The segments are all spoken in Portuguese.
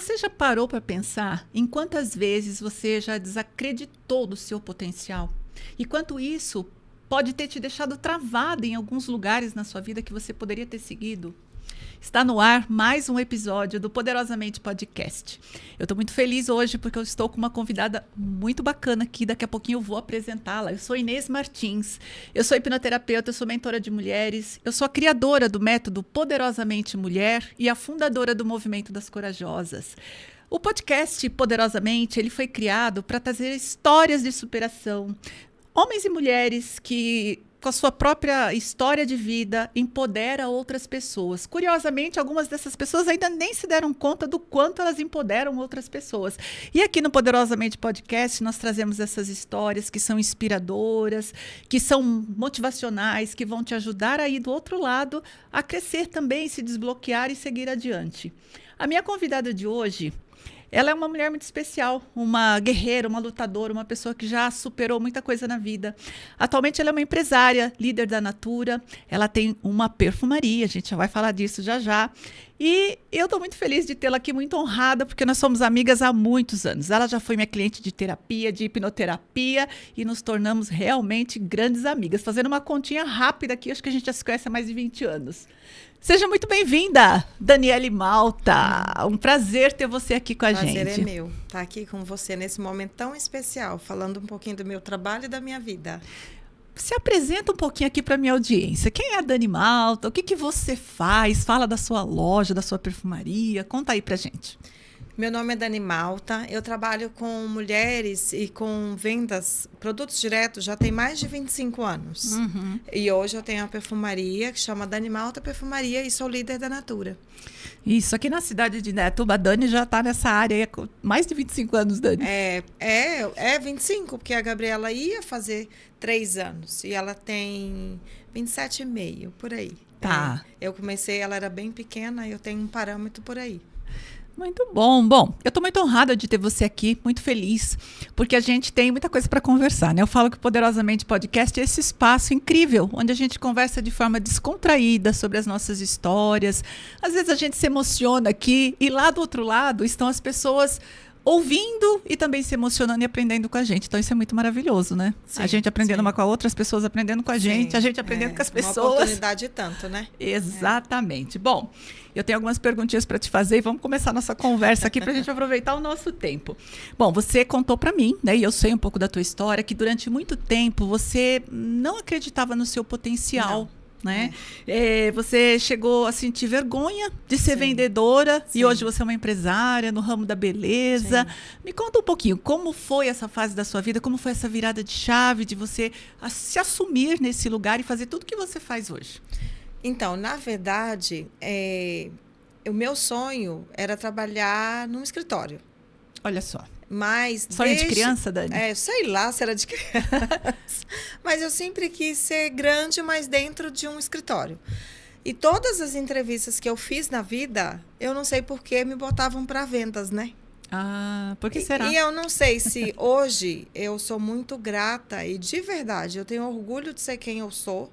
Você já parou para pensar em quantas vezes você já desacreditou do seu potencial? E quanto isso pode ter te deixado travada em alguns lugares na sua vida que você poderia ter seguido? Está no ar mais um episódio do Poderosamente Podcast. Eu estou muito feliz hoje porque eu estou com uma convidada muito bacana aqui. Daqui a pouquinho eu vou apresentá-la. Eu sou Inês Martins, eu sou hipnoterapeuta, eu sou mentora de mulheres, eu sou a criadora do método Poderosamente Mulher e a fundadora do Movimento das Corajosas. O podcast Poderosamente, ele foi criado para trazer histórias de superação, homens e mulheres que, com a sua própria história de vida, empodera outras pessoas. Curiosamente, algumas dessas pessoas ainda nem se deram conta do quanto elas empoderam outras pessoas. E aqui no Poderosamente Podcast, nós trazemos essas histórias que são inspiradoras, que são motivacionais, que vão te ajudar aí do outro lado a crescer também, se desbloquear e seguir adiante. A minha convidada de hoje, ela é uma mulher muito especial, uma guerreira, uma lutadora, uma pessoa que já superou muita coisa na vida. Atualmente ela é uma empresária, líder da Natura, ela tem uma perfumaria, a gente já vai falar disso já já. E eu estou muito feliz de tê-la aqui, muito honrada, porque nós somos amigas há muitos anos. Ela já foi minha cliente de terapia, de hipnoterapia, e nos tornamos realmente grandes amigas. Fazendo uma continha rápida aqui, acho que a gente já se conhece há mais de 20 anos. Seja muito bem-vinda, Daniele Malta. Um prazer ter você aqui com a gente. O prazer é meu estar aqui com você nesse momento tão especial, falando um pouquinho do meu trabalho e da minha vida. Se apresenta um pouquinho aqui para a minha audiência. Quem é a Dani Malta? O que você faz? Fala da sua loja, da sua perfumaria. Conta aí pra gente. Meu nome é Dani Malta, eu trabalho com mulheres e com vendas, produtos diretos, já tem mais de 25 anos. Uhum. E hoje eu tenho uma perfumaria que chama Dani Malta Perfumaria e sou líder da Natura. Isso, aqui na cidade de Indaiatuba, a Dani já está nessa área aí há mais de 25 anos, Dani. É 25, porque a Gabriela ia fazer 3 anos e ela tem 27,5, por aí. Tá. Eu comecei, ela era bem pequena, eu tenho um parâmetro por aí. Muito bom. Bom, eu estou muito honrada de ter você aqui, muito feliz, porque a gente tem muita coisa para conversar, né? Eu falo que o Poderosamente Podcast é esse espaço incrível, onde a gente conversa de forma descontraída sobre as nossas histórias. Às vezes a gente se emociona aqui e lá do outro lado estão as pessoas ouvindo e também se emocionando e aprendendo com a gente. Então isso é muito maravilhoso, né? Sim, a gente aprendendo uma com a outra, as pessoas aprendendo com a gente aprendendo com as pessoas. Uma oportunidade tanto, né? Exatamente. Bom, eu tenho algumas perguntinhas para te fazer e vamos começar a nossa conversa aqui para a gente aproveitar o nosso tempo. Bom, você contou para mim, né, e eu sei um pouco da tua história, que durante muito tempo você não acreditava no seu potencial. Não. Né? Você chegou a sentir vergonha de ser vendedora e hoje você é uma empresária no ramo da beleza. Sim. Me conta um pouquinho, como foi essa fase da sua vida, como foi essa virada de chave de você se assumir nesse lugar e fazer tudo que você faz hoje? Então, na verdade, o meu sonho era trabalhar num escritório. Olha só. Mas sonho de criança, Dani? Sei lá se era de criança. Mas eu sempre quis ser grande, mas dentro de um escritório. E todas as entrevistas que eu fiz na vida, eu não sei por que me botavam para vendas, né? Ah, por que será? E eu não sei se hoje eu sou muito grata e de verdade eu tenho orgulho de ser quem eu sou,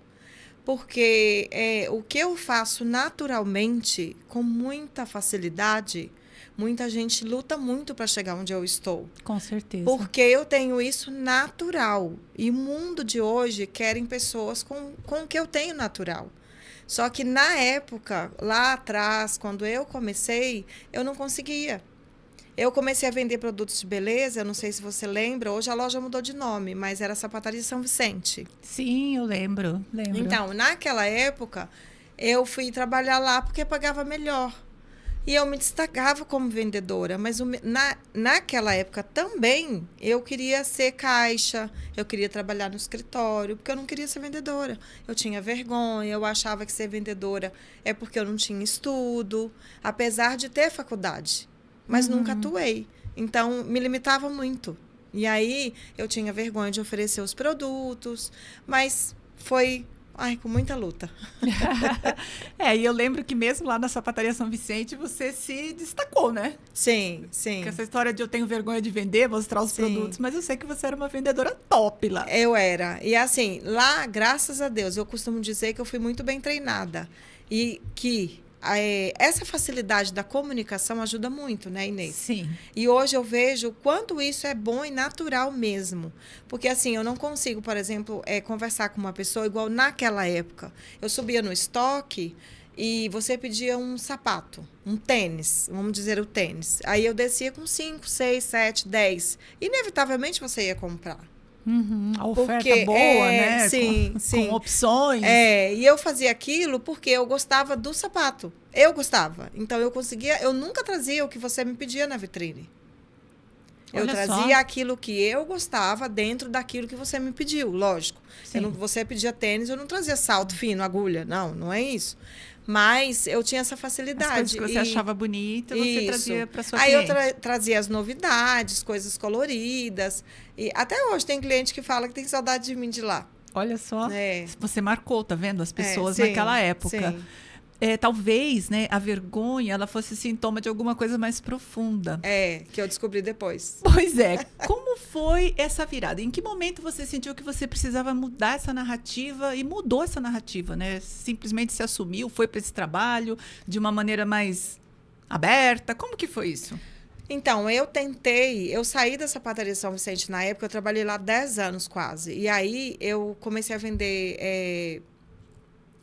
porque o que eu faço naturalmente, com muita facilidade, muita gente luta muito para chegar onde eu estou. Com certeza. Porque eu tenho isso natural. E o mundo de hoje querem pessoas com o que eu tenho natural. Só que na época, lá atrás, quando eu comecei, eu não conseguia. Eu comecei a vender produtos de beleza, eu não sei se você lembra, hoje a loja mudou de nome, mas era a Sapataria São Vicente. Sim, eu lembro. Então, naquela época, eu fui trabalhar lá porque pagava melhor. E eu me destacava como vendedora, mas naquela época também eu queria ser caixa, eu queria trabalhar no escritório, porque eu não queria ser vendedora. Eu tinha vergonha, eu achava que ser vendedora é porque eu não tinha estudo, apesar de ter faculdade, mas nunca atuei. Então, me limitava muito. E aí, eu tinha vergonha de oferecer os produtos, mas foi com muita luta. E eu lembro que mesmo lá na Sapataria São Vicente, você se destacou, né? Sim, sim. Porque essa história de eu tenho vergonha de vender, mostrar os produtos, mas eu sei que você era uma vendedora top lá. Eu era. E assim, lá, graças a Deus, eu costumo dizer que eu fui muito bem treinada. E que essa facilidade da comunicação ajuda muito, né, Inês? Sim. E hoje eu vejo o quanto isso é bom e natural mesmo. Porque, assim, eu não consigo, por exemplo, conversar com uma pessoa igual naquela época. Eu subia no estoque e você pedia um sapato, um tênis, vamos dizer o tênis. Aí eu descia com 5, 6, 7, 10. Inevitavelmente você ia comprar. A oferta boa, né? Sim, sim. Com opções. E eu fazia aquilo porque eu gostava do sapato. Eu gostava. Então, eu nunca trazia o que você me pedia na vitrine. Eu trazia aquilo que eu gostava dentro daquilo que você me pediu, lógico. Você pedia tênis, eu não trazia salto fino, agulha. Não é isso. Mas eu tinha essa facilidade. As coisas que você achava bonita, você trazia para sua cliente. Aí eu trazia as novidades, coisas coloridas. E até hoje tem cliente que fala que tem saudade de mim de lá. Olha só, você marcou, tá vendo? As pessoas sim, naquela época. Sim. Talvez, né, a vergonha ela fosse sintoma de alguma coisa mais profunda. Que eu descobri depois. Pois é. Como foi essa virada? Em que momento você sentiu que você precisava mudar essa narrativa e mudou essa narrativa, né? Simplesmente se assumiu, foi para esse trabalho de uma maneira mais aberta? Como que foi isso? Então, eu saí da sapataria São Vicente na época, eu trabalhei lá 10 anos quase. E aí eu comecei a vender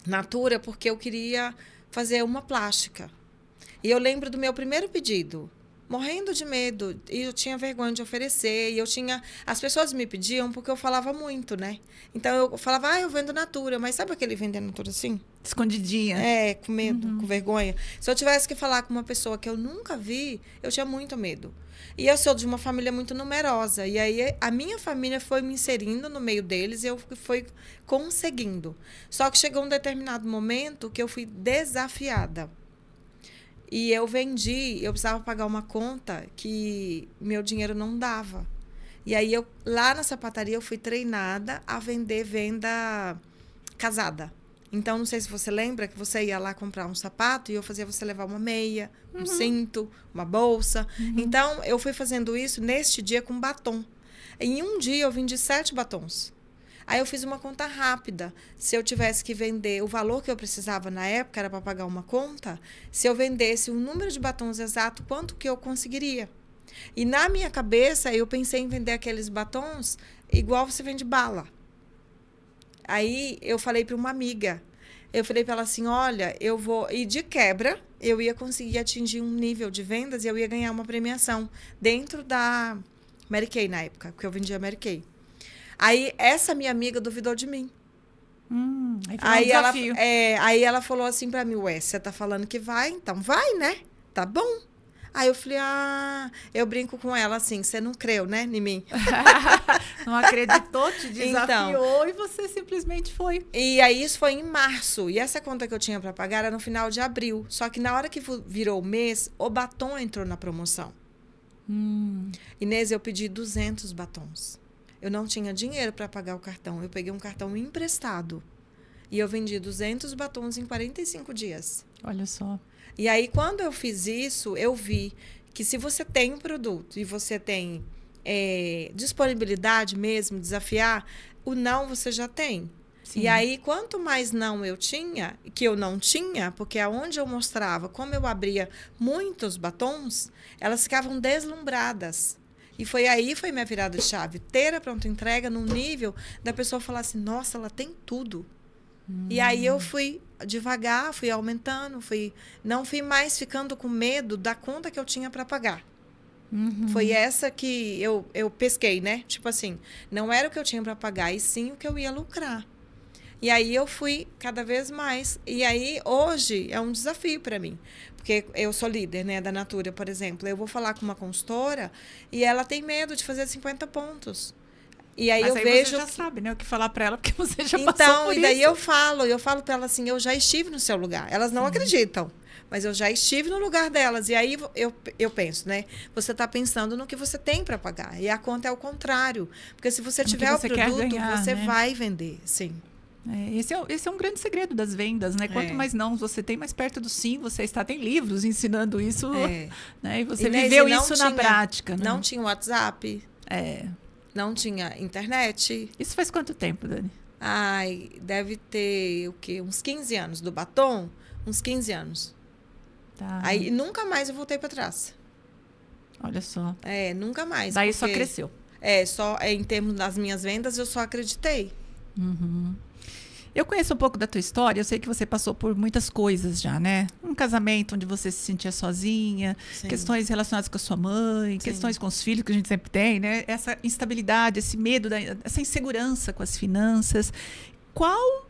Natura porque eu queria fazer uma plástica. E eu lembro do meu primeiro pedido, morrendo de medo, e eu tinha vergonha de oferecer, e as pessoas me pediam porque eu falava muito, né? Então eu falava, eu vendo Natura, mas sabe aquele vender Natura assim? Escondidinha. Com medo, com vergonha. Se eu tivesse que falar com uma pessoa que eu nunca vi, eu tinha muito medo. E eu sou de uma família muito numerosa. E aí a minha família foi me inserindo no meio deles e eu fui conseguindo. Só que chegou um determinado momento que eu fui desafiada. E eu precisava pagar uma conta que meu dinheiro não dava. E aí lá na sapataria eu fui treinada a vender venda casada. Então, não sei se você lembra que você ia lá comprar um sapato e eu fazia você levar uma meia, um cinto, uma bolsa. Então, eu fui fazendo isso neste dia com batom. Em um dia, eu vendi 7 batons. Aí, eu fiz uma conta rápida. Se eu tivesse que vender o valor que eu precisava na época, era para pagar uma conta. Se eu vendesse o número de batons exato, quanto que eu conseguiria? E na minha cabeça, eu pensei em vender aqueles batons igual você vende bala. Aí eu falei para uma amiga, eu falei para ela assim, olha, eu vou... E de quebra, eu ia conseguir atingir um nível de vendas e eu ia ganhar uma premiação dentro da Mary Kay na época, porque eu vendia Mary Kay. Aí essa minha amiga duvidou de mim. Aí ela falou assim para mim, você tá falando que vai? Então vai, né? Tá bom. Aí eu falei, eu brinco com ela assim, você não creu, né, em mim? Não acreditou, te desafiou e você simplesmente foi. E aí isso foi em março. E essa conta que eu tinha para pagar era no final de abril. Só que na hora que virou o mês, o batom entrou na promoção. Inês, eu pedi 200 batons. Eu não tinha dinheiro para pagar o cartão. Eu peguei um cartão emprestado. E eu vendi 200 batons em 45 dias. Olha só. E aí, quando eu fiz isso, eu vi que se você tem um produto e você tem disponibilidade mesmo, desafiar, o não você já tem. Sim. E aí, quanto mais não eu tinha, que eu não tinha, porque aonde eu mostrava como eu abria muitos batons, elas ficavam deslumbradas. E foi minha virada de chave. Ter a pronta entrega num nível da pessoa falar assim, nossa, ela tem tudo. E aí eu fui devagar, fui aumentando, não fui mais ficando com medo da conta que eu tinha para pagar. Foi essa que eu pesquei, né? Tipo assim, não era o que eu tinha para pagar, e sim o que eu ia lucrar. E aí eu fui cada vez mais. E aí hoje é um desafio para mim. Porque eu sou líder, né, da Natura, por exemplo. Eu vou falar com uma consultora e ela tem medo de fazer 50 pontos. E aí Mas eu vejo você já sabe, né, o que falar para ela, porque você já passou por Então, e daí isso. eu falo para ela assim, eu já estive no seu lugar. Elas não acreditam, mas eu já estive no lugar delas. E aí eu penso, né? Você está pensando no que você tem para pagar. E a conta é o contrário. Porque se você tiver o produto, você vai vender, sim. Esse é um grande segredo das vendas, né? Quanto mais não você tem, mais perto do sim você está. Tem livros ensinando isso, né? E você viveu isso na prática. Né? Não tinha WhatsApp. É. Não tinha internet. Isso faz quanto tempo, Dani? Deve ter o quê? Uns 15 anos do batom? Uns 15 anos. Tá. Aí nunca mais eu voltei para trás. Olha só. Nunca mais. Daí só cresceu. Só em termos das minhas vendas, eu só acreditei. Uhum. Eu conheço um pouco da tua história, eu sei que você passou por muitas coisas já, né? Um casamento onde você se sentia sozinha, Sim. questões relacionadas com a sua mãe, questões com os filhos que a gente sempre tem, né? Essa instabilidade, esse medo, essa insegurança com as finanças. Qual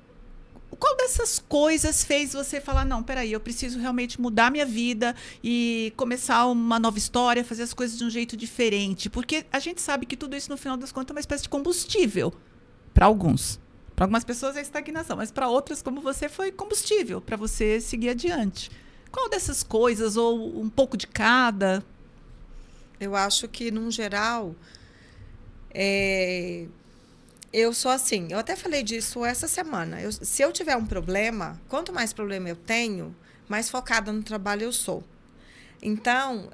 dessas coisas fez você falar, não, peraí, eu preciso realmente mudar minha vida e começar uma nova história, fazer as coisas de um jeito diferente? Porque a gente sabe que tudo isso, no final das contas, é uma espécie de combustível para alguns. Para algumas pessoas é estagnação, mas para outras, como você, foi combustível para você seguir adiante. Qual dessas coisas, ou um pouco de cada? Eu acho que, num geral, eu sou assim. Eu até falei disso essa semana. Se eu tiver um problema, quanto mais problema eu tenho, mais focada no trabalho eu sou. Então,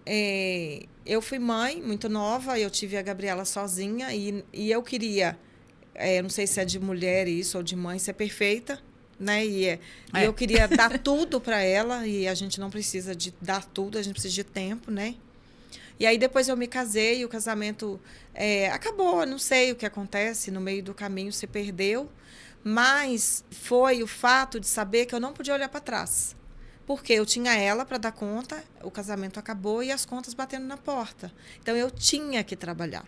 eu fui mãe muito nova, eu tive a Gabriela sozinha e eu queria... não sei se é de mulher isso ou de mãe, ser perfeita, né? E eu queria dar tudo para ela, e a gente não precisa de dar tudo, a gente precisa de tempo, né? E aí depois eu me casei e o casamento acabou, não sei o que acontece, no meio do caminho se perdeu, mas foi o fato de saber que eu não podia olhar para trás. Porque eu tinha ela para dar conta, o casamento acabou e as contas batendo na porta. Então eu tinha que trabalhar.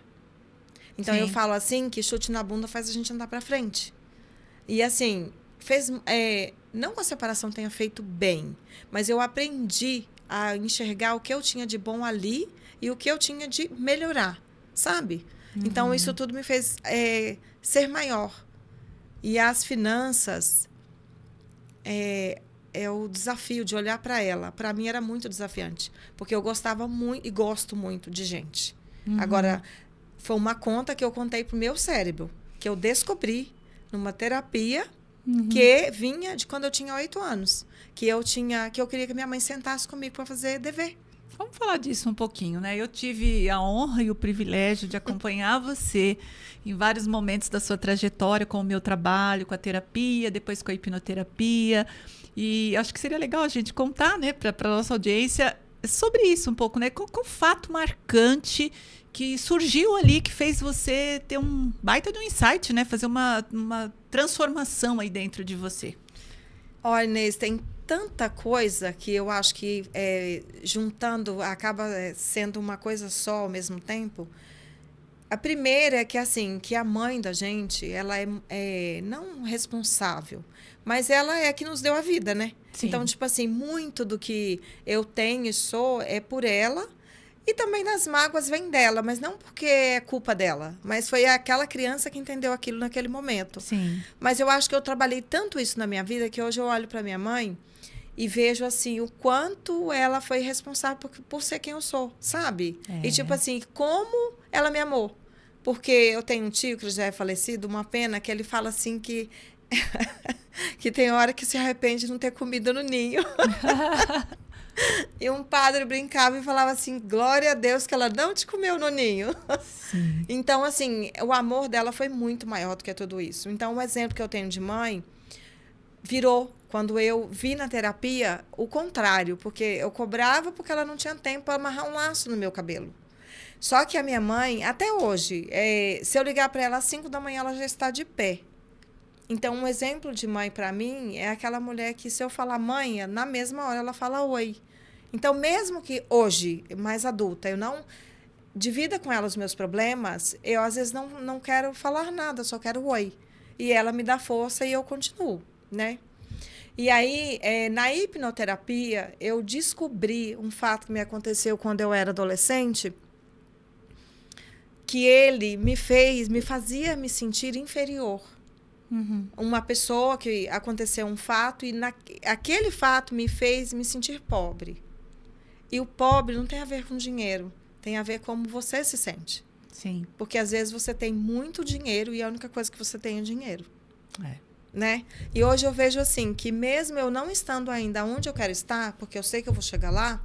Então, eu falo assim, que chute na bunda faz a gente andar para frente. E, assim, não que a separação tenha feito bem, mas eu aprendi a enxergar o que eu tinha de bom ali e o que eu tinha de melhorar, sabe? Uhum. Então, isso tudo me fez ser maior. E as finanças é o desafio de olhar para ela. Para mim, era muito desafiante, porque eu gostava muito e gosto muito de gente. Uhum. Agora... Foi uma conta que eu contei pro meu cérebro, que eu descobri numa terapia que vinha de quando eu tinha 8 anos. Que eu queria que minha mãe sentasse comigo para fazer dever. Vamos falar disso um pouquinho, né? Eu tive a honra e o privilégio de acompanhar você em vários momentos da sua trajetória com o meu trabalho, com a terapia, depois com a hipnoterapia. E acho que seria legal a gente contar, né, para a nossa audiência sobre isso um pouco, né? Qual o fato marcante que surgiu ali, que fez você ter um baita de um insight, né? Fazer uma transformação aí dentro de você. Olha, Inês, tem tanta coisa que eu acho que juntando acaba sendo uma coisa só ao mesmo tempo. A primeira é que, assim, que a mãe da gente, ela é não responsável, mas ela é a que nos deu a vida, né? Sim. Então, tipo assim, muito do que eu tenho e sou é por ela. E também nas mágoas vem dela, mas não porque é culpa dela. Mas foi aquela criança que entendeu aquilo naquele momento. Sim. Mas eu acho que eu trabalhei tanto isso na minha vida que hoje eu olho para minha mãe e vejo, assim, o quanto ela foi responsável por ser quem eu sou, sabe? E, tipo assim, como ela me amou. Porque eu tenho um tio que já é falecido, uma pena, que ele fala assim que... que tem hora que se arrepende de não ter comida no ninho. E um padre brincava e falava assim, glória a Deus que ela não te comeu no ninho. Sim. Então, assim, o amor dela foi muito maior do que tudo isso. Então, um exemplo que eu tenho de mãe virou, quando eu vi na terapia, o contrário. Porque eu cobrava porque ela não tinha tempo para amarrar um laço no meu cabelo. Só que a minha mãe, até hoje, se eu ligar para ela às 5 da manhã, ela já está de pé. Então, um exemplo de mãe para mim é aquela mulher que, se eu falar mãe, na mesma hora ela fala oi. Então, mesmo que hoje, mais adulta, eu não divida com ela os meus problemas, eu às vezes não quero falar nada, só quero oi. E ela me dá força e eu continuo, né? E aí, na hipnoterapia, eu descobri um fato que me aconteceu quando eu era adolescente, que ele me fazia me sentir inferior. Uhum. Uma pessoa que aconteceu um fato e aquele fato me fez me sentir pobre. E o pobre não tem a ver com dinheiro, tem a ver com como você se sente. Sim. Porque às vezes você tem muito dinheiro e a única coisa que você tem é dinheiro. Né? E hoje eu vejo assim, que mesmo eu não estando ainda onde eu quero estar, porque eu sei que eu vou chegar lá,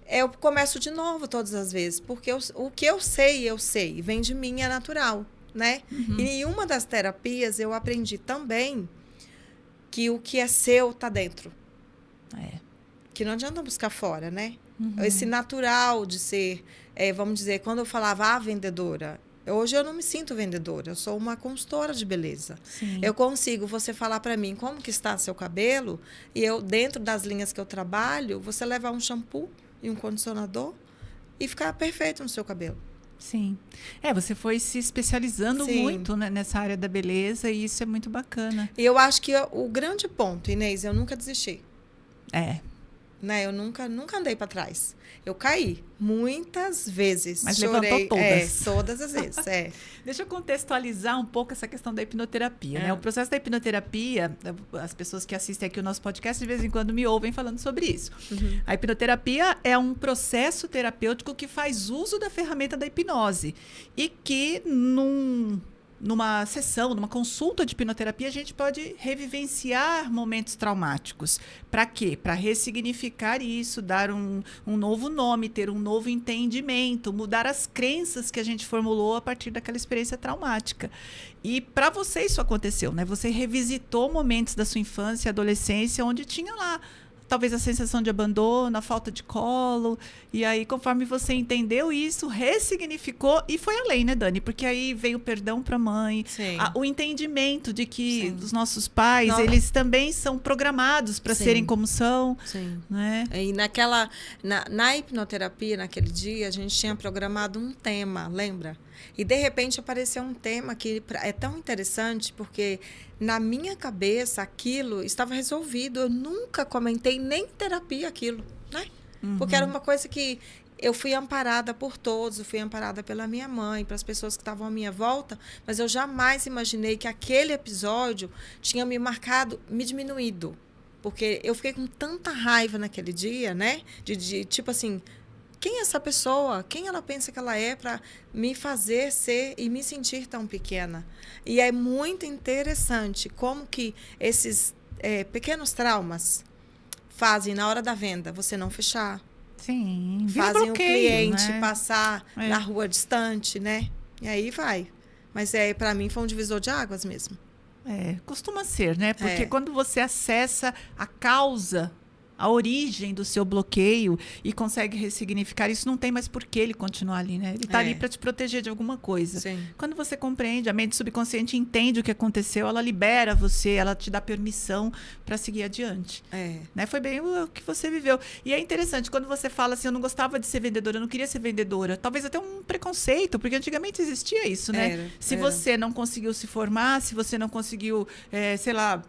eu começo de novo todas as vezes. Porque o que eu sei, vem de mim, é natural. Né? Uhum. E em uma das terapias eu aprendi também que o que é seu está dentro. que não adianta buscar fora, né? Uhum. Esse natural de ser, vamos dizer, quando eu falava vendedora, hoje eu não me sinto vendedora, eu sou uma consultora de beleza. Sim. Eu consigo você falar para mim como que está seu cabelo e eu, dentro das linhas que eu trabalho, você levar um shampoo e um condicionador e ficar perfeito no seu cabelo. Sim. Você foi se especializando Sim. muito, né, nessa área da beleza e isso é muito bacana. E eu acho que o grande ponto, Inês, eu nunca desisti. Né? Eu nunca andei para trás. Eu caí muitas vezes. Mas chorei, levantou todas. Todas as vezes, Deixa eu contextualizar um pouco essa questão da hipnoterapia, né? O processo da hipnoterapia, as pessoas que assistem aqui o nosso podcast de vez em quando me ouvem falando sobre isso. Uhum. A hipnoterapia é um processo terapêutico que faz uso da ferramenta da hipnose e que numa sessão, numa consulta de hipnoterapia, a gente pode revivenciar momentos traumáticos. Para quê? Para ressignificar isso, dar um novo nome, ter um novo entendimento, mudar as crenças que a gente formulou a partir daquela experiência traumática. E para você isso aconteceu, né? Você revisitou momentos da sua infância e adolescência onde tinha lá talvez a sensação de abandono, a falta de colo. E aí, conforme você entendeu isso, ressignificou e foi além, né, Dani? Porque aí veio o perdão para a mãe, o entendimento de que os nossos pais, eles também são programados para serem como são. Sim. Né? E na hipnoterapia, naquele dia, a gente tinha programado um tema, lembra? E, de repente, apareceu um tema que é tão interessante, porque na minha cabeça aquilo estava resolvido. Eu nunca comentei nem em terapia aquilo, né? Uhum. Porque era uma coisa que eu fui amparada por todos, eu fui amparada pela minha mãe, pelas pessoas que estavam à minha volta, mas eu jamais imaginei que aquele episódio tinha me marcado, me diminuído. Porque eu fiquei com tanta raiva naquele dia, né? De tipo assim, quem é essa pessoa? Quem ela pensa que ela é para me fazer ser e me sentir tão pequena? E é muito interessante como que esses pequenos traumas fazem, na hora da venda, você não fechar. Sim, fazem bloqueio, o cliente né? passar na rua distante, né? E aí vai. Mas para mim foi um divisor de águas mesmo. Costuma ser, né? Porque quando você acessa a causa, a origem do seu bloqueio e consegue ressignificar, isso não tem mais por que ele continuar ali, né? Ele está ali para te proteger de alguma coisa. Sim. Quando você compreende, a mente subconsciente entende o que aconteceu, ela libera você, ela te dá permissão para seguir adiante. Né? Foi bem o que você viveu. E é interessante, quando você fala assim, eu não gostava de ser vendedora, eu não queria ser vendedora, talvez até um preconceito, porque antigamente existia isso, né? Se você não conseguiu se formar, se você não conseguiu, sei lá,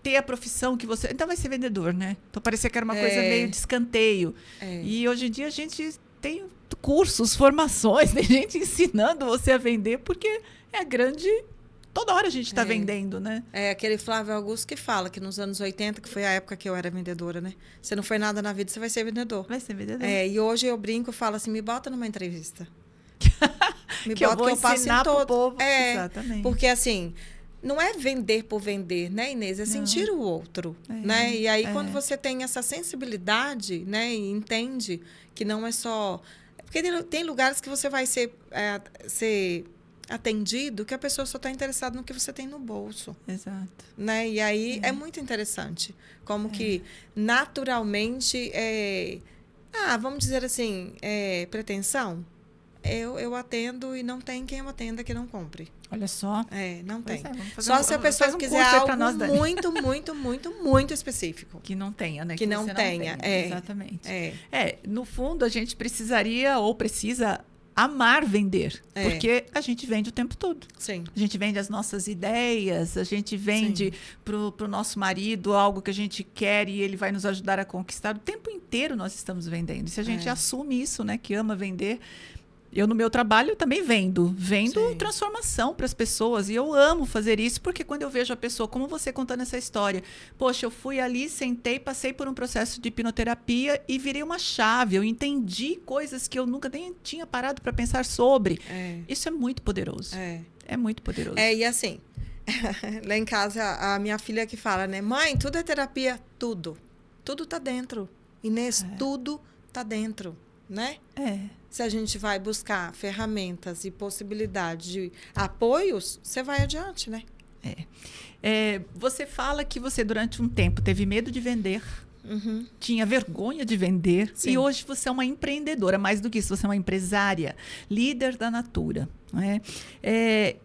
ter a profissão que você... Então vai ser vendedor, né? Então parecia que era uma coisa meio de escanteio. E hoje em dia a gente tem cursos, formações, tem gente ensinando você a vender, porque é a grande... Toda hora a gente está vendendo, né? Aquele Flávio Augusto que fala que nos anos 80, que foi a época que eu era vendedora, né? Você não foi nada na vida, você vai ser vendedor. Vai ser vendedor. E hoje eu brinco e falo assim, me bota numa entrevista. Me que bota eu passo em todo. Povo. Exatamente. Porque assim... Não é vender por vender, né, Inês? É sentir o outro, né? E aí, quando você tem essa sensibilidade, né, e entende que não é só... Porque tem lugares que você vai ser atendido que a pessoa só está interessada no que você tem no bolso. Exato. Né? E aí, é muito interessante. Como que, naturalmente, vamos dizer assim, pretensão. Eu atendo e não tem quem eu atenda que não compre. Olha só. Não tem. Só se a pessoa quiser algo muito, muito, muito, muito específico. Que não tenha, né? Que não tenha. Exatamente. No fundo, a gente precisaria ou precisa amar vender. Porque a gente vende o tempo todo. Sim. A gente vende as nossas ideias, a gente vende pro nosso marido algo que a gente quer e ele vai nos ajudar a conquistar. O tempo inteiro nós estamos vendendo. E se a gente assume isso, né? Que ama vender... Eu, no meu trabalho, também vendo transformação para as pessoas. E eu amo fazer isso, porque quando eu vejo a pessoa, como você contando essa história, poxa, eu fui ali, sentei, passei por um processo de hipnoterapia e virei uma chave. Eu entendi coisas que eu nunca nem tinha parado para pensar sobre. Isso é muito poderoso. É muito poderoso. E assim, lá em casa, a minha filha que fala, né? Mãe, tudo é terapia? Tudo. Tudo tá dentro. Inês, tudo tá dentro, né? Se a gente vai buscar ferramentas e possibilidades de apoios, você vai adiante, né? Você fala que você, durante um tempo, teve medo de vender, tinha vergonha de vender. Sim. E hoje você é uma empreendedora. Mais do que isso, você é uma empresária, líder da Natura. Não é?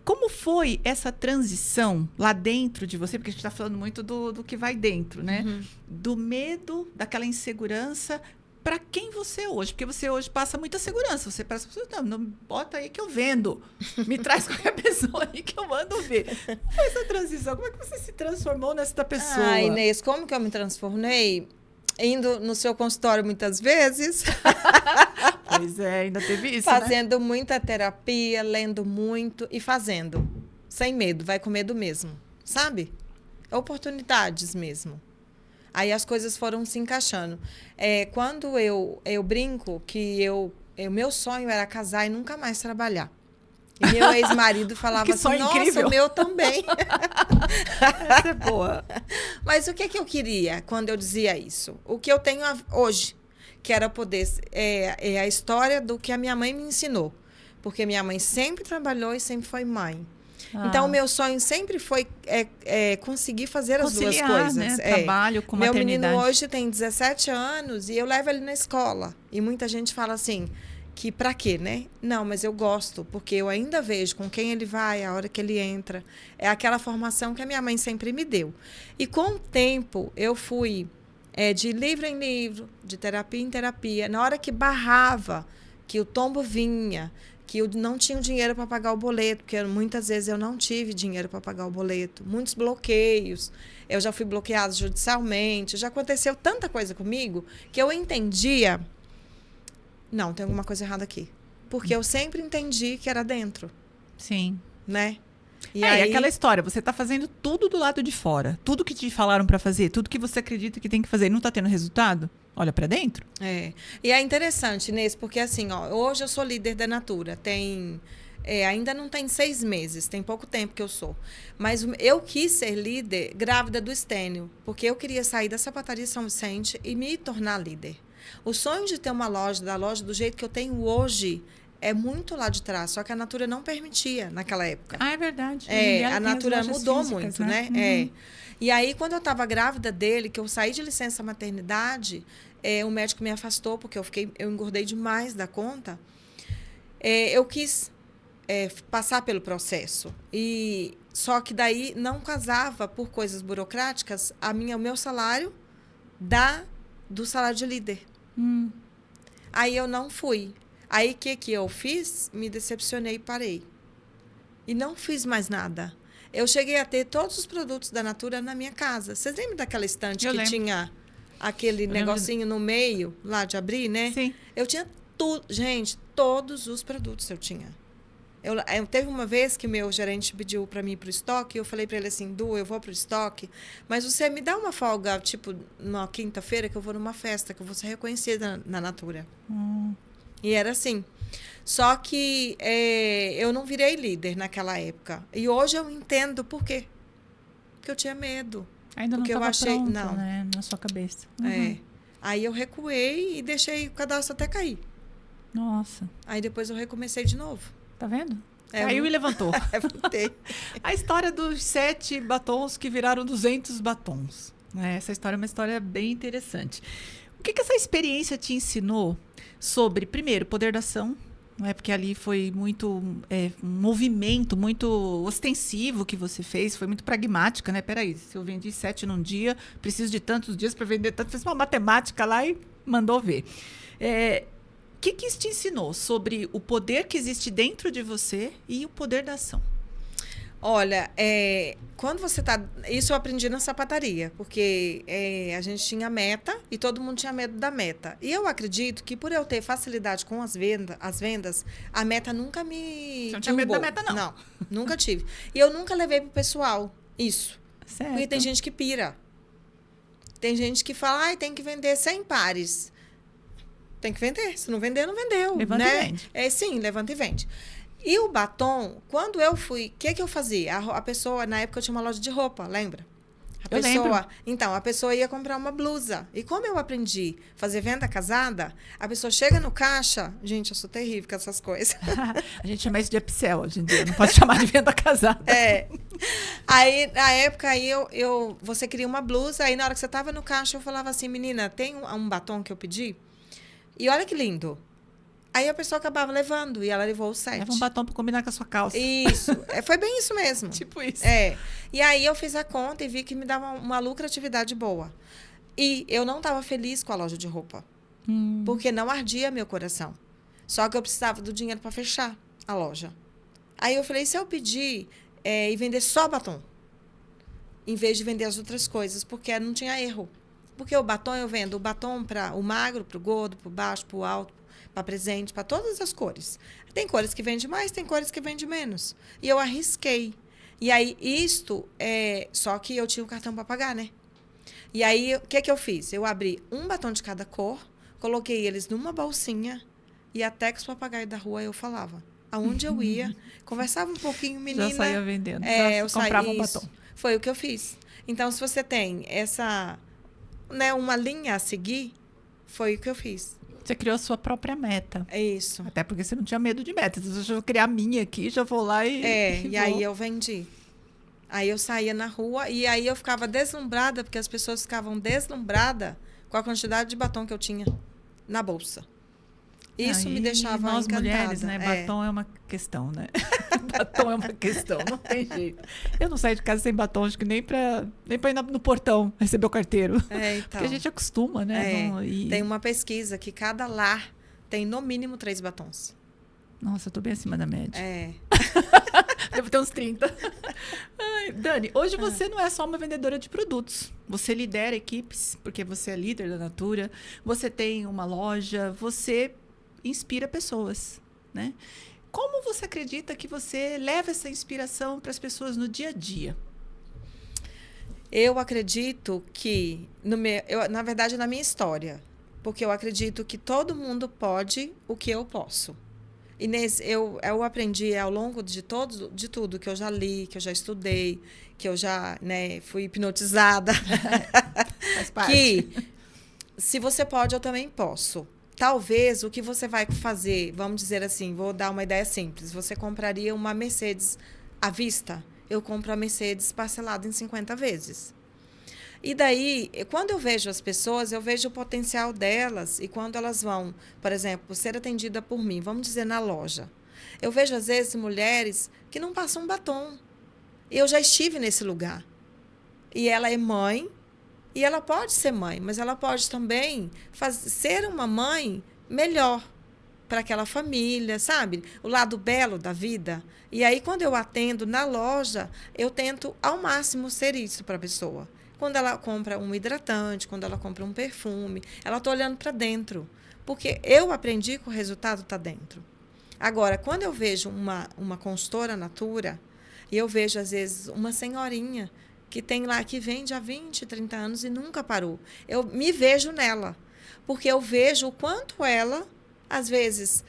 Como foi essa transição lá dentro de você? Porque a gente está falando muito do que vai dentro, né? Do medo, daquela insegurança. Para quem você é hoje? Porque você hoje passa muita segurança. Você passa, não bota aí que eu vendo. Me traz qualquer pessoa aí que eu mando ver. Como foi essa transição? Como é que você se transformou nessa pessoa? Ah, Inês, como que eu me transformei? Indo no seu consultório muitas vezes. Pois é, ainda teve isso, fazendo muita terapia, lendo muito e fazendo. Sem medo, vai com medo mesmo. Sabe? Oportunidades mesmo. Aí as coisas foram se encaixando. Quando eu brinco que meu sonho era casar e nunca mais trabalhar. E meu ex-marido falava que assim, sonho nossa, incrível. o meu também. Essa é boa. Mas o que eu queria quando eu dizia isso? O que eu tenho hoje, que era poder... É a história do que a minha mãe me ensinou. Porque minha mãe sempre trabalhou e sempre foi mãe. Então, o meu sonho sempre foi conseguir fazer as duas coisas. Né? Trabalho com meu maternidade. Menino hoje tem 17 anos e eu levo ele na escola. E muita gente fala assim, que pra quê, né? Não, mas eu gosto, porque eu ainda vejo com quem ele vai, a hora que ele entra. É aquela formação que a minha mãe sempre me deu. E com o tempo, eu fui de livro em livro, de terapia em terapia. Na hora que barrava, que o tombo vinha, que eu não tinha dinheiro para pagar o boleto, porque muitas vezes eu não tive dinheiro para pagar o boleto. Muitos bloqueios. Eu já fui bloqueada judicialmente. Já aconteceu tanta coisa comigo que eu entendia... Não, tem alguma coisa errada aqui. Porque eu sempre entendi que era dentro. Sim. Né? E aquela história, você está fazendo tudo do lado de fora. Tudo que te falaram para fazer, tudo que você acredita que tem que fazer e não está tendo resultado, olha para dentro. E é interessante, Inês, porque assim, hoje eu sou líder da Natura. Ainda não tem 6 meses, tem pouco tempo que eu sou. Mas eu quis ser líder grávida do Estênio, porque eu queria sair da sapataria São Vicente e me tornar líder. O sonho de ter uma loja, da loja do jeito que eu tenho hoje, é muito lá de trás. Só que a Natura não permitia naquela época. Ah, é verdade. A Natura mudou físicas, muito, né? E aí, quando eu estava grávida dele, que eu saí de licença maternidade, o médico me afastou, porque eu engordei demais da conta. Eu quis passar pelo processo. Só que daí não casava por coisas burocráticas o meu salário do salário de líder. Aí eu não fui. Aí o que eu fiz? Me decepcionei e parei. E não fiz mais nada. Eu cheguei a ter todos os produtos da Natura na minha casa. Vocês lembram daquela estante que tinha aquele negocinho no meio, lá de abrir, né? Sim. Eu tinha tudo. Gente, todos os produtos eu tinha. Teve uma vez que meu gerente pediu para mim ir para o estoque, e eu falei para ele assim, Du, eu vou para o estoque, mas você me dá uma folga, tipo, na quinta-feira, que eu vou numa festa, que eu vou ser reconhecida na Natura. E era assim. Só que eu não virei líder naquela época. E hoje eu entendo por quê. Porque eu tinha medo. Ainda não estava pronto, né? Na sua cabeça. Aí eu recuei e deixei o cadastro até cair. Nossa. Aí depois eu recomecei de novo. Tá vendo? Caiu e levantou. Levantei. A história dos 7 batons que viraram 200 batons. Essa história é uma história bem interessante. O que essa experiência te ensinou sobre, primeiro, poder da ação? Porque ali foi muito um movimento muito ostensivo que você fez, foi muito pragmática, né? Peraí, se eu vendi 7 num dia, preciso de tantos dias para vender tanto. Fez uma matemática lá e mandou ver. O que isso te ensinou sobre o poder que existe dentro de você e o poder da ação? Olha, quando você está... Isso eu aprendi na sapataria, porque a gente tinha meta e todo mundo tinha medo da meta. E eu acredito que por eu ter facilidade com as vendas, a meta nunca me... Você não tinha medo da meta, não? Não, nunca tive. E eu nunca levei pro pessoal isso. Certo. Porque tem gente que pira. Tem gente que fala, tem que vender 100 pares. Tem que vender. Se não vender, não vendeu. Levanta e vende. Sim, levanta e vende. E o batom, quando eu fui... O que eu fazia? A pessoa, na época, eu tinha uma loja de roupa, lembra? A Eu lembro. Então, a pessoa ia comprar uma blusa. E como eu aprendi a fazer venda casada, a pessoa chega no caixa. Gente, eu sou terrível com essas coisas. A gente chama isso de upsell hoje em dia, não pode chamar de venda casada. É. Aí, na época, aí você queria uma blusa, aí na hora que você estava no caixa, eu falava assim, menina, tem um batom que eu pedi? E olha que lindo. Aí a pessoa acabava levando, e ela levou o 7. Leva um batom para combinar com a sua calça. Isso. Foi bem isso mesmo. Tipo isso. E aí eu fiz a conta e vi que me dava uma lucratividade boa. E eu não estava feliz com a loja de roupa. Porque não ardia meu coração. Só que eu precisava do dinheiro para fechar a loja. Aí eu falei, se eu pedir e vender só batom, em vez de vender as outras coisas, porque não tinha erro. Porque o batom eu vendo o batom para o magro, para o gordo, para o baixo, para o alto, para presente, para todas as cores. Tem cores que vende mais, tem cores que vende menos. E eu arrisquei. E aí, só que eu tinha o cartão para pagar, né? E aí, o que eu fiz? Eu abri um batom de cada cor, coloquei eles numa bolsinha, e até que os papagaios da rua eu falava. Aonde eu ia, conversava um pouquinho, menina. Já saía vendendo. Eu comprava um batom. Foi o que eu fiz. Então, se você tem uma linha a seguir, foi o que eu fiz. Você criou a sua própria meta. É isso. Até porque você não tinha medo de meta. Então, eu vou criar a minha aqui, já vou lá e... E aí eu vendi. Aí eu saía na rua e aí eu ficava deslumbrada, porque as pessoas ficavam deslumbradas com a quantidade de batom que eu tinha na bolsa. Isso me deixava nós encantada. Mulheres, né? Batom é uma questão, né? Batom é uma questão, não tem jeito. Eu não saio de casa sem batom, acho que nem pra ir no portão receber o carteiro. Então. Porque a gente acostuma, né? Tem uma pesquisa que cada lar tem no mínimo 3 batons. Nossa, eu tô bem acima da média. Devo ter uns 30. Ai, Dani, hoje você não é só uma vendedora de produtos. Você lidera equipes, porque você é líder da Natura. Você tem uma loja, você inspira pessoas, né? Como você acredita que você leva essa inspiração para as pessoas no dia a dia? Eu acredito que, na verdade, na minha história, porque eu acredito que todo mundo pode o que eu posso. E eu aprendi ao longo de tudo que eu já li, que eu já estudei, que eu já fui hipnotizada. Faz parte. Que se você pode, eu também posso. Talvez o que você vai fazer, vamos dizer assim, vou dar uma ideia simples. Você compraria uma Mercedes à vista? Eu compro a Mercedes parcelada em 50 vezes. E daí, quando eu vejo as pessoas, eu vejo o potencial delas. E quando elas vão, por exemplo, ser atendida por mim, vamos dizer, na loja. Eu vejo, às vezes, mulheres que não passam batom. Eu já estive nesse lugar. E ela é mãe, e ela pode ser mãe, mas ela pode também ser uma mãe melhor para aquela família, sabe? O lado belo da vida. E aí, quando eu atendo na loja, eu tento ao máximo ser isso para a pessoa. Quando ela compra um hidratante, quando ela compra um perfume, ela está olhando para dentro. Porque eu aprendi que o resultado está dentro. Agora, quando eu vejo uma consultora Natura, e eu vejo, às vezes, uma senhorinha que tem lá, que vende há 20, 30 anos e nunca parou. Eu me vejo nela. Porque eu vejo o quanto ela, às vezes,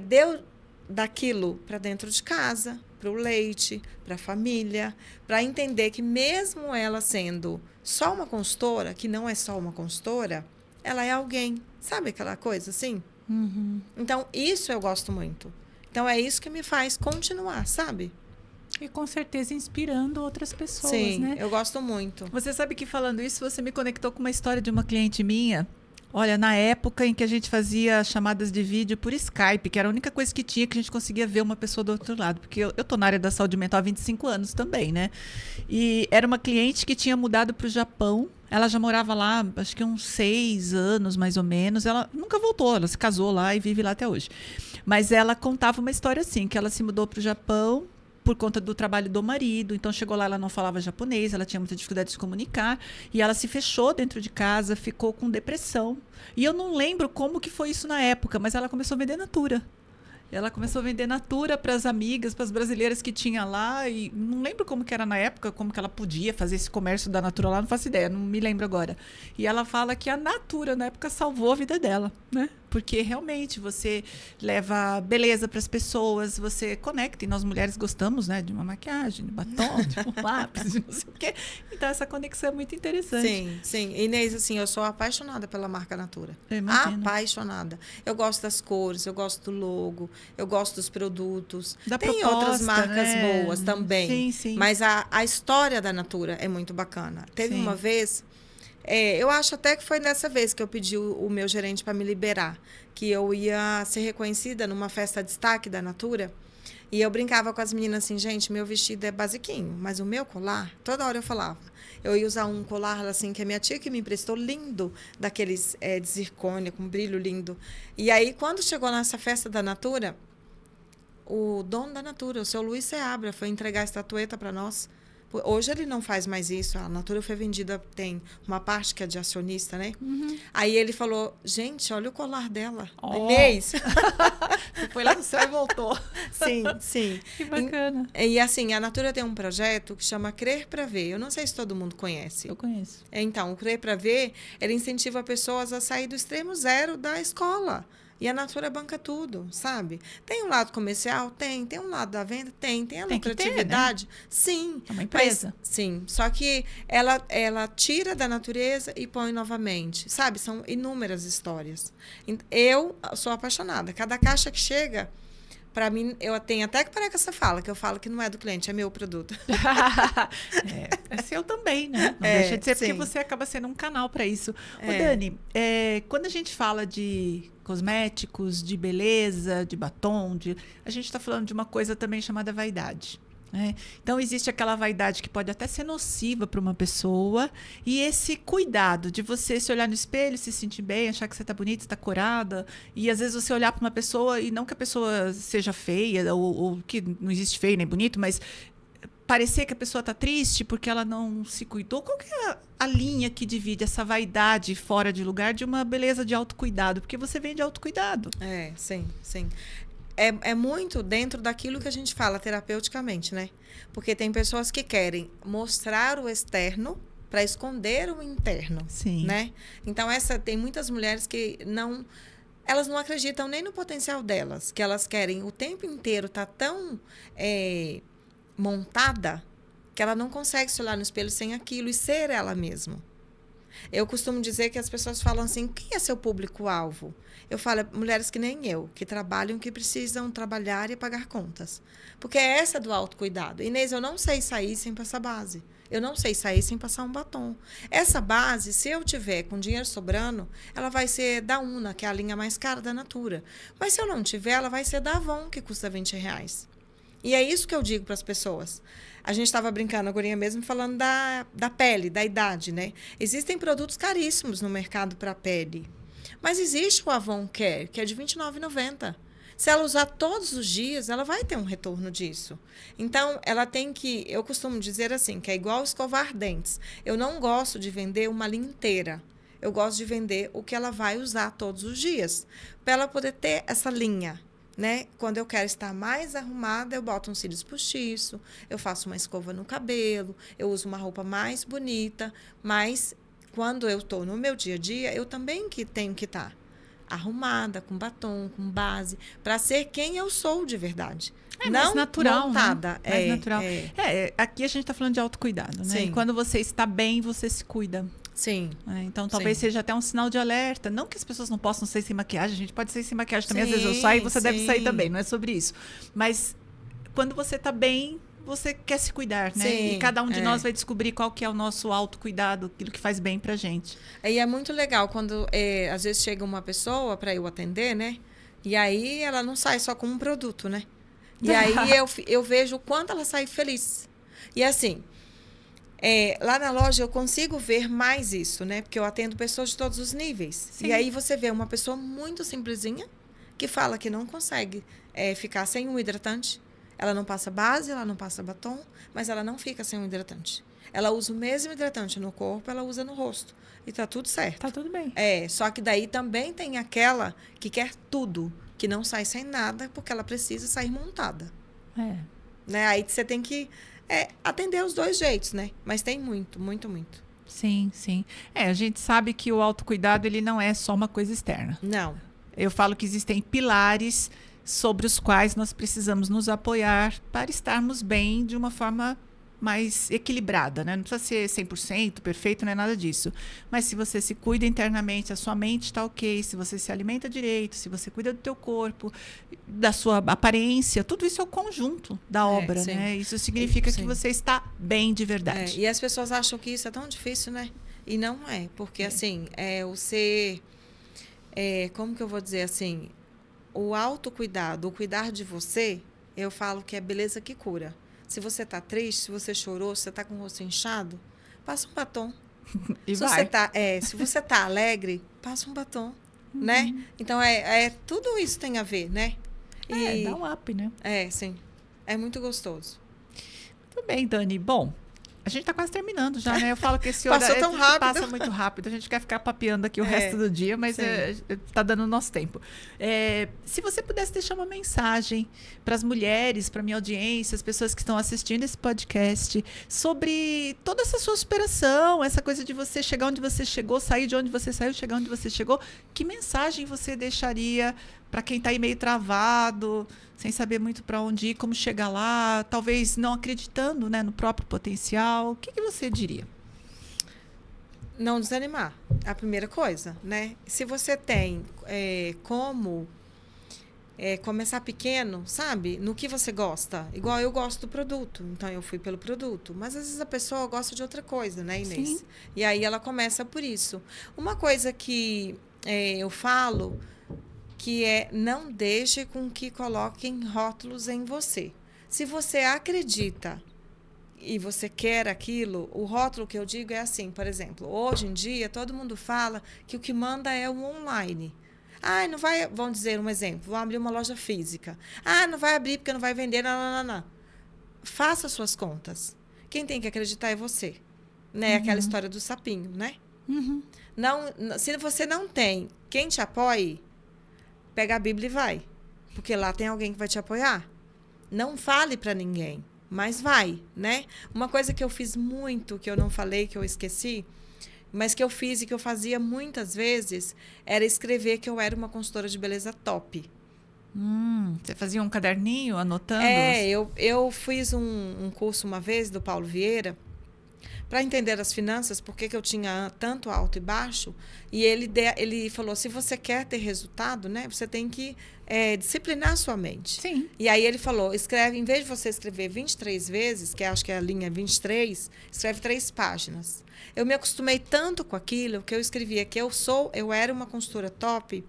deu daquilo para dentro de casa, para o leite, para a família, para entender que mesmo ela sendo só uma consultora, que não é só uma consultora, ela é alguém. Sabe aquela coisa assim? Uhum. Então, isso eu gosto muito. Então, é isso que me faz continuar, sabe? E com certeza inspirando outras pessoas, Sim, né? Eu gosto muito. Você sabe que falando isso, você me conectou com uma história de uma cliente minha. Olha, na época em que a gente fazia chamadas de vídeo por Skype, que era a única coisa que tinha que a gente conseguia ver uma pessoa do outro lado. Porque eu tô na área da saúde mental há 25 anos também, né? E era uma cliente que tinha mudado para o Japão. Ela já morava lá, acho que uns 6 anos, mais ou menos. Ela nunca voltou, ela se casou lá e vive lá até hoje. Mas ela contava uma história assim, que ela se mudou para o Japão por conta do trabalho do marido. Então, chegou lá, ela não falava japonês, ela tinha muita dificuldade de se comunicar, e ela se fechou dentro de casa, ficou com depressão. E eu não lembro como que foi isso na época, mas ela começou a vender Natura. Ela começou a vender Natura para as amigas, para as brasileiras que tinha lá, e não lembro como que era na época, como que ela podia fazer esse comércio da Natura lá, não faço ideia, não me lembro agora. E ela fala que a Natura, na época, salvou a vida dela, né? Porque realmente você leva beleza para as pessoas, você conecta, e nós mulheres gostamos, né, de uma maquiagem, de batom, de um lápis, de não sei o quê. Então, essa conexão é muito interessante. Sim, sim. Inês, assim, eu sou apaixonada pela marca Natura. Eu imagino. Apaixonada. Eu gosto das cores, eu gosto do logo, eu gosto dos produtos. Da Tem proposta, outras marcas né? boas também. Sim, sim. Mas a história da Natura é muito bacana. Teve Sim. uma vez, eu acho até que foi nessa vez que eu pedi o meu gerente para me liberar, que eu ia ser reconhecida numa festa de destaque da Natura. E eu brincava com as meninas assim, gente, meu vestido é basiquinho, mas o meu colar, toda hora eu falava. Eu ia usar um colar assim que a minha tia que me emprestou, lindo, daqueles de zircônia, com brilho lindo. E aí, quando chegou nessa festa da Natura, o dono da Natura, o seu Luiz Seabra, foi entregar a estatueta para nós. Hoje ele não faz mais isso. A Natura foi vendida, tem uma parte que é de acionista, né? Uhum. Aí ele falou, gente, olha o colar dela. Oh. Inês. Você foi lá no céu e voltou. Sim, sim. Que bacana. E assim, a Natura tem um projeto que chama Crer para Ver. Eu não sei se todo mundo conhece. Eu conheço. Então, o Crer para Ver, ele incentiva pessoas a sair do extremo zero da escola. E a Natura banca tudo, sabe? Tem um lado comercial? Tem. Tem um lado da venda? Tem a Tem que ter, lucratividade? né? Sim. É uma empresa. Mas, sim. Só que ela tira da natureza e põe novamente, sabe? São inúmeras histórias. Eu sou apaixonada. Cada caixa que chega, para mim, eu tenho até que parar com essa fala, que eu falo que não é do cliente, é meu produto. É seu também, né? Não deixa de ser, sim. porque você acaba sendo um canal para isso. Ô, Dani, quando a gente fala de cosméticos, de beleza, de batom, a gente está falando de uma coisa também chamada vaidade. Né? Então, existe aquela vaidade que pode até ser nociva para uma pessoa, e esse cuidado de você se olhar no espelho, se sentir bem, achar que você está bonita, está corada, e às vezes você olhar para uma pessoa, e não que a pessoa seja feia, ou que não existe feio nem bonito, mas parecer que a pessoa está triste porque ela não se cuidou. Qual que é a linha que divide essa vaidade fora de lugar de uma beleza de autocuidado? Porque você vem de autocuidado. Sim, sim. É muito dentro daquilo que a gente fala terapeuticamente, né? Porque tem pessoas que querem mostrar o externo para esconder o interno, Sim. Né? Então, tem muitas mulheres que elas não acreditam nem no potencial delas, que elas querem o tempo inteiro estar tão montada que ela não consegue se olhar no espelho sem aquilo e ser ela mesma. Eu costumo dizer que as pessoas falam assim, quem é seu público-alvo? Eu falo, mulheres que nem eu, que trabalham, que precisam trabalhar e pagar contas. Porque é essa do autocuidado. Inês, eu não sei sair sem passar base. Eu não sei sair sem passar um batom. Essa base, se eu tiver com dinheiro sobrando, ela vai ser da Una, que é a linha mais cara da Natura. Mas se eu não tiver, ela vai ser da Avon, que custa R$20. E é isso que eu digo para as pessoas. A gente estava brincando agora mesmo falando da pele, da idade, né? Existem produtos caríssimos no mercado para a pele. Mas existe o Avon Care, que é de R$29,90. Se ela usar todos os dias, ela vai ter um retorno disso. Então, ela tem que... Eu costumo dizer assim, que é igual escovar dentes. Eu não gosto de vender uma linha inteira. Eu gosto de vender o que ela vai usar todos os dias. Para ela poder ter essa linha. Né? Quando eu quero estar mais arrumada, eu boto um cílios postiço, eu faço uma escova no cabelo, eu uso uma roupa mais bonita, mas quando eu estou no meu dia a dia, eu também tenho que estar arrumada, com batom, com base, para ser quem eu sou de verdade. Não mais natural, montada. Né? Mais natural. Aqui a gente está falando de autocuidado, né? Sim. E quando você está bem, você se cuida. Sim. Então, talvez seja até um sinal de alerta. Não que as pessoas não possam sair sem maquiagem. A gente pode sair sem maquiagem também. Às vezes eu saio e você deve sair também. Não é sobre isso. Mas quando você está bem, você quer se cuidar, né? Sim, e cada um de nós vai descobrir qual que é o nosso autocuidado, aquilo que faz bem pra gente. E é muito legal quando, às vezes, chega uma pessoa para eu atender, né? E aí ela não sai só com um produto, né? E aí eu vejo o quanto ela sai feliz. E assim... lá na loja eu consigo ver mais isso, né? Porque eu atendo pessoas de todos os níveis. Sim. E aí você vê uma pessoa muito simplesinha que fala que não consegue ficar sem um hidratante. Ela não passa base, ela não passa batom, mas ela não fica sem um hidratante. Ela usa o mesmo hidratante no corpo, ela usa no rosto. E tá tudo certo. Tá tudo bem. Só que daí também tem aquela que quer tudo, que não sai sem nada, porque ela precisa sair montada. Né? Aí você tem que... atender os dois jeitos, né? Mas tem muito, muito, muito. Sim, sim. A gente sabe que o autocuidado, ele não é só uma coisa externa. Não. Eu falo que existem pilares sobre os quais nós precisamos nos apoiar para estarmos bem de uma forma mais equilibrada, né? Não precisa ser 100% perfeito, não é nada disso. Mas se você se cuida internamente, a sua mente está ok, se você se alimenta direito, se você cuida do teu corpo, da sua aparência, tudo isso é o conjunto da obra, sim. né? Isso significa Sim. que você está bem de verdade. E as pessoas acham que isso é tão difícil, né? E não é, porque assim, o ser, como que eu vou dizer assim, o autocuidado, o cuidar de você, eu falo que é beleza que cura. Se você está triste, se você chorou, se você está com o rosto inchado, passa um batom. E se você tá alegre, passa um batom, né? Então, tudo isso tem a ver, né? Dá um up, né? Sim. É muito gostoso. Muito bem, Dani. Bom, a gente está quase terminando já, né? Eu falo que esse horário tão rápido. Passa muito rápido. A gente quer ficar papeando aqui o resto do dia, mas está dando o nosso tempo. Se você pudesse deixar uma mensagem para as mulheres, para a minha audiência, as pessoas que estão assistindo esse podcast, sobre toda essa sua superação, essa coisa de você chegar onde você chegou, sair de onde você saiu, chegar onde você chegou, que mensagem você deixaria para quem está aí meio travado, sem saber muito para onde ir, como chegar lá, talvez não acreditando, né, no próprio potencial? O que você diria? Não desanimar, a primeira coisa, né? Se você tem como começar pequeno, sabe? No que você gosta. Igual eu gosto do produto, então eu fui pelo produto. Mas às vezes a pessoa gosta de outra coisa, né, Inês? Sim. E aí ela começa por isso. Uma coisa que eu falo que não deixe com que coloquem rótulos em você. Se você acredita e você quer aquilo, o rótulo que eu digo é assim, por exemplo, hoje em dia todo mundo fala que o que manda é o online. Não vai, vamos dizer um exemplo, vão abrir uma loja física. Não vai abrir porque não vai vender, não. Faça suas contas. Quem tem que acreditar é você. Né? Aquela história do sapinho, né? Não, se você não tem quem te apoie, pega a Bíblia e vai. Porque lá tem alguém que vai te apoiar. Não fale para ninguém, mas vai, né? Uma coisa que eu fiz muito, que eu não falei, que eu esqueci, mas que eu fiz e que eu fazia muitas vezes, era escrever que eu era uma consultora de beleza top. Você fazia um caderninho anotando? Eu fiz um curso uma vez do Paulo Vieira, para entender as finanças, por que eu tinha tanto alto e baixo, e ele falou, se você quer ter resultado, né, você tem que disciplinar a sua mente. Sim. E aí ele falou, escreve, em vez de você escrever 23 vezes, que acho que a linha é 23, escreve 3 páginas. Eu me acostumei tanto com aquilo, que eu escrevia que eu era uma consultora top.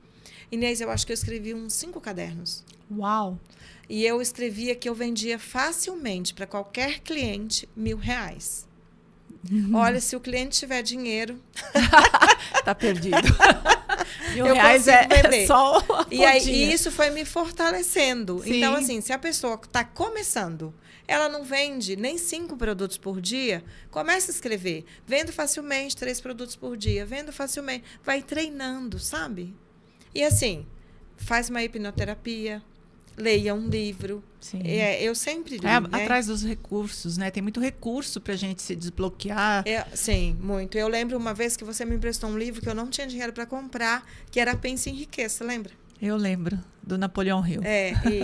Inês, eu acho que eu escrevi uns 5 cadernos. Uau! E eu escrevia que eu vendia facilmente para qualquer cliente R$1.000. Olha, se o cliente tiver dinheiro... Tá perdido. R$1.000 é só a e isso foi me fortalecendo. Sim. Então, assim, se a pessoa está começando, ela não vende nem 5 produtos por dia, começa a escrever. Vendo facilmente 3 produtos por dia. Vendo facilmente. Vai treinando, sabe? E assim, faz uma hipnoterapia, leia um livro. Sim. Eu sempre li, né? Atrás dos recursos, né? Tem muito recurso para a gente se desbloquear. Sim, muito. Eu lembro uma vez que você me emprestou um livro que eu não tinha dinheiro para comprar, que era Pense e Enriqueça, lembra? Eu lembro, do Napoleão Hill.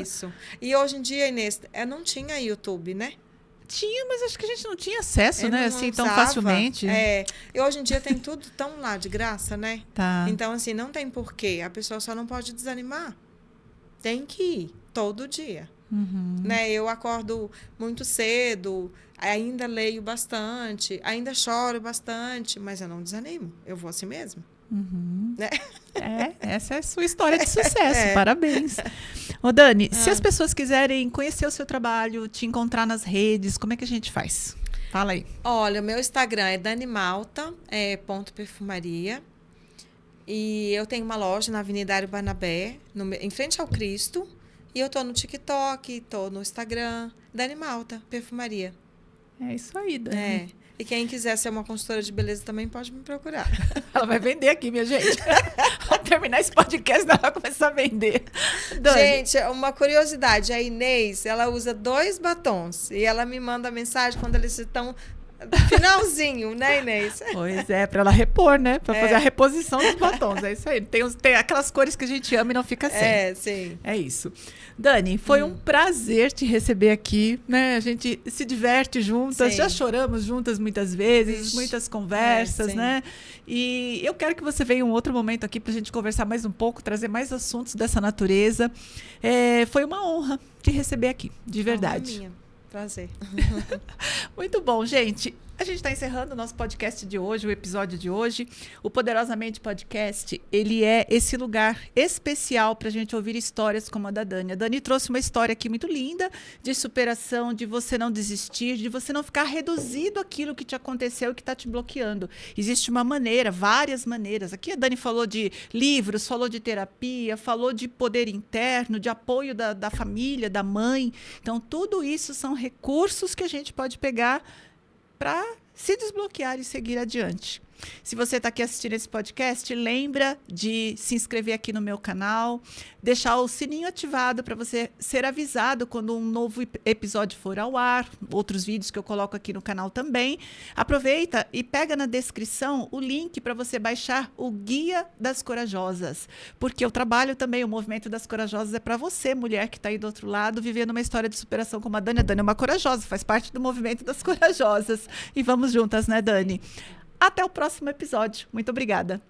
Isso. E hoje em dia, Inês, não tinha YouTube, né? Tinha, mas acho que a gente não tinha acesso, né? Assim, tão usava. facilmente. E hoje em dia tem tudo tão lá de graça, né? Tá. Então, assim, não tem porquê. A pessoa só não pode desanimar. Tem que ir todo dia. Né? Eu acordo muito cedo, ainda leio bastante, ainda choro bastante, mas eu não desanimo. Eu vou assim mesmo. Né? Essa é a sua história de sucesso. Parabéns. Ô, Dani, se as pessoas quiserem conhecer o seu trabalho, te encontrar nas redes, como é que a gente faz? Fala aí. Olha, o meu Instagram é danimalta, .perfumaria. E eu tenho uma loja na Avenida Dário Barnabé, em frente ao Cristo. E eu tô no TikTok, tô no Instagram, Dani Malta, perfumaria. É isso aí, Dani. E quem quiser ser uma consultora de beleza também pode me procurar. Ela vai vender aqui, minha gente. Ao terminar esse podcast, ela vai começar a vender. Dani. Gente, uma curiosidade, a Inês, ela usa 2 batons. E ela me manda mensagem quando eles estão finalzinho, né, Inês? Pois é, para ela repor, né? Para fazer a reposição dos batons. É isso aí. Tem aquelas cores que a gente ama e não fica sem. Sim. É isso. Dani, foi um prazer te receber aqui, né? A gente se diverte juntas, Sim. já choramos juntas muitas vezes, Ixi. muitas conversas, né? E eu quero que você venha um outro momento aqui para a gente conversar mais um pouco, trazer mais assuntos dessa natureza. Foi uma honra te receber aqui, de verdade. Minha. Prazer. Muito bom, gente. A gente está encerrando o nosso podcast de hoje, o episódio de hoje. O Poderosamente Podcast, ele é esse lugar especial para a gente ouvir histórias como a da Dani. A Dani trouxe uma história aqui muito linda de superação, de você não desistir, de você não ficar reduzido àquilo que te aconteceu e que está te bloqueando. Existe uma maneira, várias maneiras. Aqui a Dani falou de livros, falou de terapia, falou de poder interno, de apoio da família, da mãe. Então, tudo isso são recursos que a gente pode pegar para se desbloquear e seguir adiante. Se você está aqui assistindo esse podcast, lembra de se inscrever aqui no meu canal, deixar o sininho ativado para você ser avisado quando um novo episódio for ao ar, outros vídeos que eu coloco aqui no canal também. Aproveita e pega na descrição o link para você baixar o Guia das Corajosas, porque eu trabalho também, o Movimento das Corajosas é para você, mulher que está aí do outro lado, vivendo uma história de superação como a Dani. A Dani é uma corajosa, faz parte do Movimento das Corajosas. E vamos juntas, né, Dani? Até o próximo episódio. Muito obrigada.